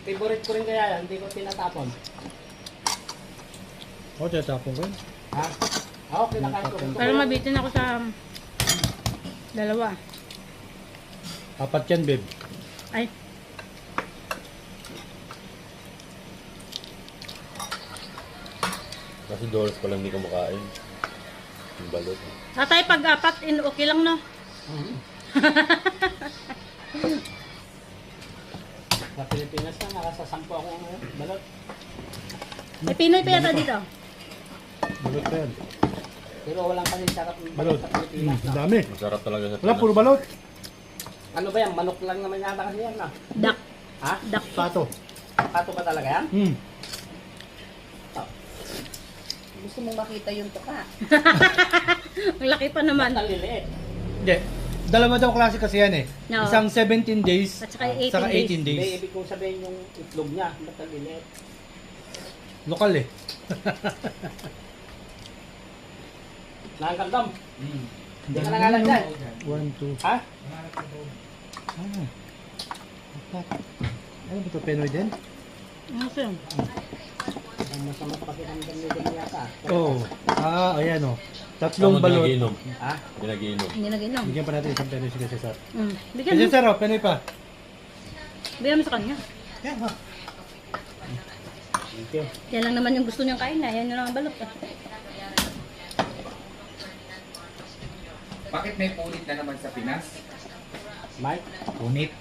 Favorite ko rin kaya yan, hindi ko tinatapon. O, tatapon ko yun. Ha? Oo, kinakain ko. Gusto ko Pero yung- mabitin ako sa dalawa. Apat yan, babe. Ay, Kasi dollars pa lang hindi ko makain. Yung balot. tatay pag-apat, okay lang no? Sa Pilipinas na, nakasasampo ako ngayon. Balot. May Pinoy pa yata dito. Balot pa yan. Pero walang kasing sarap ng balot Balot. sa Pilipinas. Ang No? dami. Masarap talaga sa Wala, puro balot. Ano ba yan? Manok lang naman yata kasi yan. No? Duck. Ha? Duck. Pato. Pato ba talaga yan? Gusto mong makita yung tuka. Ang laki pa naman. Ang liliit. Hindi. Dalawa daw klase kasi yan eh. No. Isang 17 days, At saka 18 saka 18 days. Hindi, days. ibig kong sabihin yung itlog niya. Ba't ang liliit? Lokal eh. Nakakandam. Hindi ka nangalan dyan. 1, 2. Ha? Ah. Ano ba ito? Penoy din? Ano siya? Ang masama pa kasi kami ganyan yata. Oo. Oh. Ayan o. Tatlong Tama, balot. Ginaginom. Ha? Ginaginom. Hindi na ginom. Bigyan pa natin isang penoy si Cesar. Bigyan Kasi mo. Cesar, penoy pa. Bigyan mo sa kanya. Yan ha. Thank you. Yan lang naman yung gusto niyang kain na. Yan yung lang ang balot. Bakit may punit na naman sa Pinas? Mike? Punit.